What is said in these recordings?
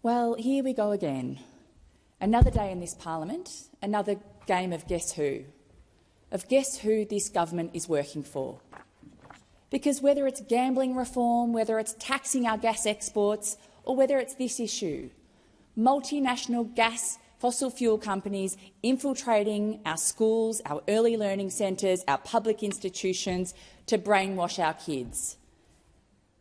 Well, here we go again. Another day in this parliament, another game of guess who this government is working for. Because whether it's gambling reform, whether it's taxing our gas exports, or whether it's this issue, multinational gas fossil fuel companies infiltrating our schools, our early learning centres, our public institutions to brainwash our kids.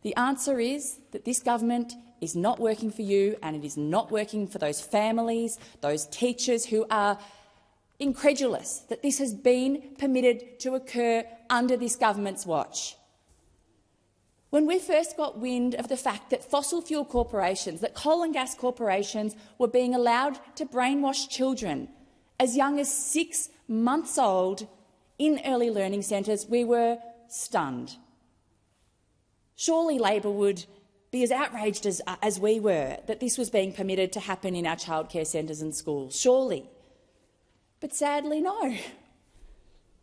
The answer is that this government is not working for you, and it is not working for those families, those teachers who are incredulous that this has been permitted to occur under this government's watch. When we first got wind of the fact that fossil fuel corporations, that coal and gas corporations were being allowed to brainwash children as young as 6 months old in early learning centres, we were stunned. Surely Labor would be as outraged as we were that this was being permitted to happen in our childcare centres and schools, surely. But sadly, no.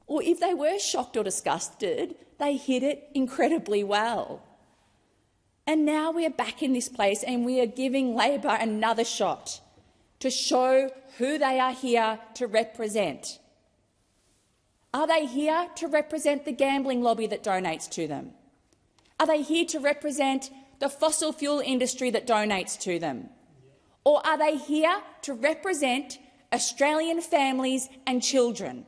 Or if they were shocked or disgusted, they hid it incredibly well. And now we are back in this place and we are giving Labor another shot to show who they are here to represent. Are they here to represent the gambling lobby that donates to them? Are they here to represent the fossil fuel industry that donates to them? Or are they here to represent Australian families and children?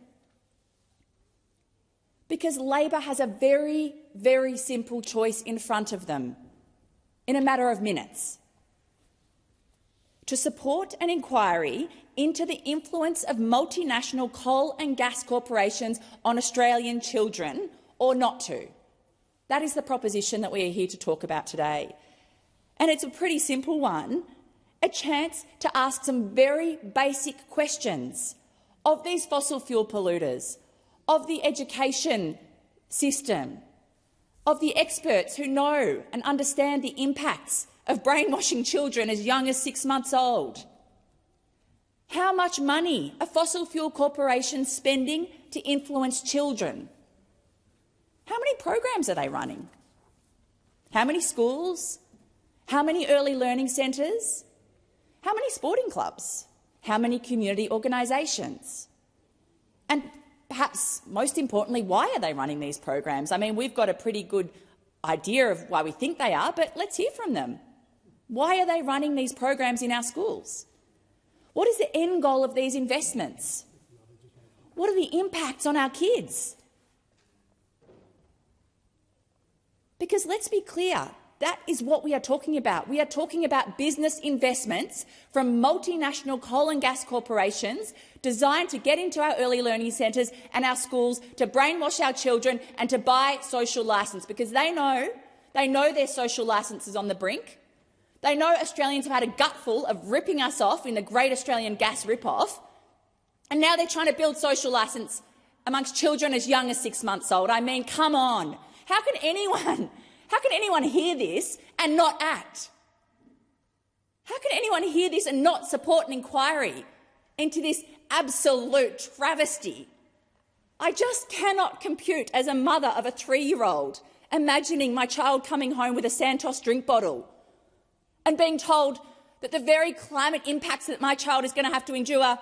Because Labor has a very, very simple choice in front of them in a matter of minutes: to support an inquiry into the influence of multinational coal and gas corporations on Australian children, or not to. That is the proposition that we are here to talk about today. And it's a pretty simple one, a chance to ask some very basic questions of these fossil fuel polluters, of the education system, of the experts who know and understand the impacts of brainwashing children as young as 6 months old. How much money are fossil fuel corporations spending to influence children? How many programs are they running? How many schools? How many early learning centres? How many sporting clubs? How many community organisations? And perhaps most importantly, why are they running these programs? I mean, we've got a pretty good idea of why we think they are, but let's hear from them. Why are they running these programs in our schools? What is the end goal of these investments? What are the impacts on our kids? Because let's be clear, that is what we are talking about. We are talking about business investments from multinational coal and gas corporations designed to get into our early learning centres and our schools to brainwash our children and to buy social licence, because they know their social licence is on the brink. They know Australians have had a gutful of ripping us off in the Great Australian Gas rip-off, and now they're trying to build social licence amongst children as young as 6 months old. I mean, come on. How can anyone hear this and not act? How can anyone hear this and not support an inquiry into this absolute travesty? I just cannot compute, as a mother of a 3-year-old, imagining my child coming home with a Santos drink bottle and being told that the very climate impacts that my child is going to have to endure are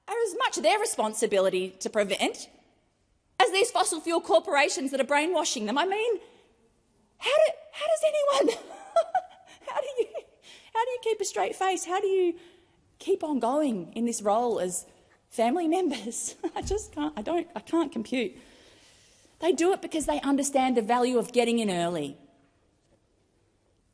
as much their responsibility to prevent as these fossil fuel corporations that are brainwashing them. I mean, how does anyone how do you keep a straight face? How do you keep on going in this role as family members? I just can't. I can't compute. They do it because they understand the value of getting in early.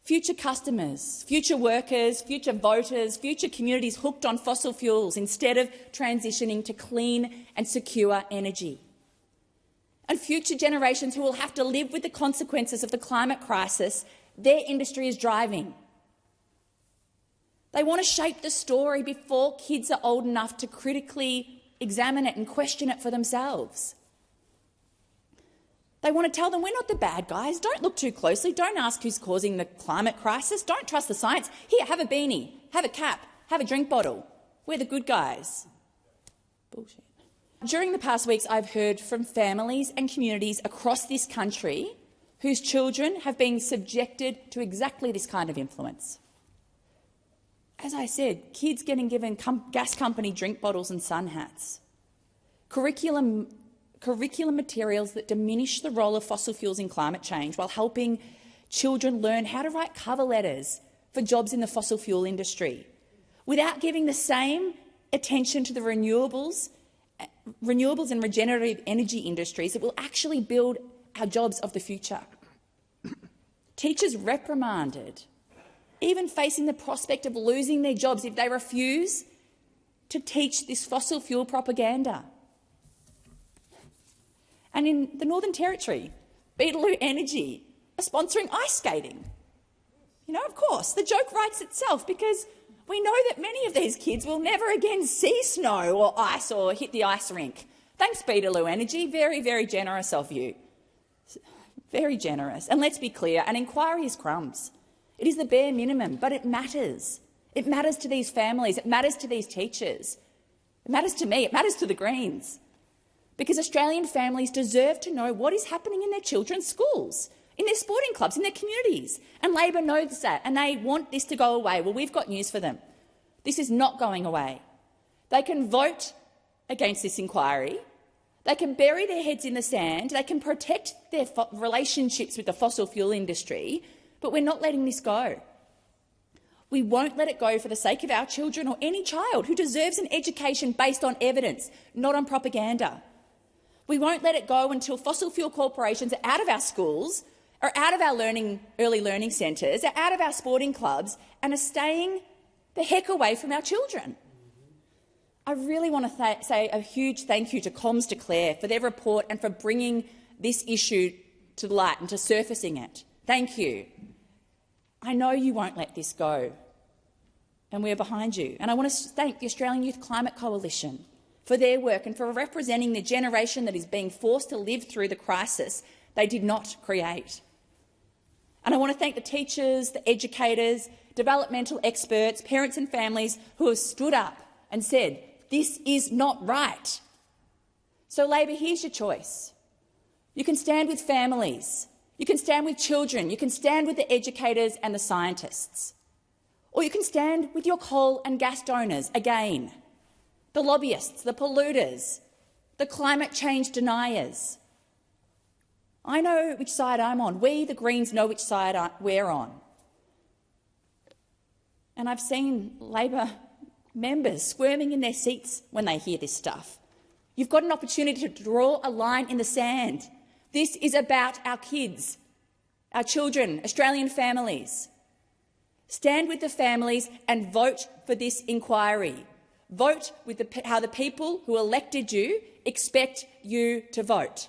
Future customers, future workers, future voters, future communities hooked on fossil fuels instead of transitioning to clean and secure energy. And future generations who will have to live with the consequences of the climate crisis their industry is driving. They want to shape the story before kids are old enough to critically examine it and question it for themselves. They want to tell them, we're not the bad guys, don't look too closely, don't ask who's causing the climate crisis, don't trust the science. Here, have a beanie, have a cap, have a drink bottle. We're the good guys. Bullshit. During the past weeks, I've heard from families and communities across this country whose children have been subjected to exactly this kind of influence. as I said, kids getting given gas company drink bottles and sun hats. Curriculum materials that diminish the role of fossil fuels in climate change while helping children learn how to write cover letters for jobs in the fossil fuel industry, without giving the same attention to the renewables and regenerative energy industries that will actually build our jobs of the future. Teachers reprimanded, even facing the prospect of losing their jobs if they refuse to teach this fossil fuel propaganda. And in the Northern Territory, Beetaloo Energy are sponsoring ice skating. Of course, the joke writes itself, because we know that many of these kids will never again see snow or ice or hit the ice rink. Thanks, Beetaloo Energy. Very, very generous of you. Very generous. And let's be clear, an inquiry is crumbs. It is the bare minimum, but it matters. It matters to these families. It matters to these teachers. It matters to me. It matters to the Greens. Because Australian families deserve to know what is happening in their children's schools, in their sporting clubs, in their communities. And Labor knows that, and they want this to go away. Well, we've got news for them. This is not going away. They can vote against this inquiry. They can bury their heads in the sand. They can protect their relationships with the fossil fuel industry, but we're not letting this go. We won't let it go for the sake of our children or any child who deserves an education based on evidence, not on propaganda. We won't let it go until fossil fuel corporations are out of our schools, are out of our early learning centres, are out of our sporting clubs and are staying the heck away from our children. I really want to say a huge thank you to Comms Declare for their report and for bringing this issue to light and to surfacing it. Thank you. I know you won't let this go, and we're behind you. And I want to thank the Australian Youth Climate Coalition for their work and for representing the generation that is being forced to live through the crisis they did not create. And I want to thank the teachers, the educators, developmental experts, parents and families who have stood up and said, this is not right. So, Labor, here's your choice. You can stand with families, you can stand with children, you can stand with the educators and the scientists, or you can stand with your coal and gas donors again, the lobbyists, the polluters, the climate change deniers. I know which side I'm on. We, the Greens, know which side we're on. And I've seen Labor members squirming in their seats when they hear this stuff. You've got an opportunity to draw a line in the sand. This is about our kids, our children, Australian families. Stand with the families and vote for this inquiry. Vote with how the people who elected you expect you to vote.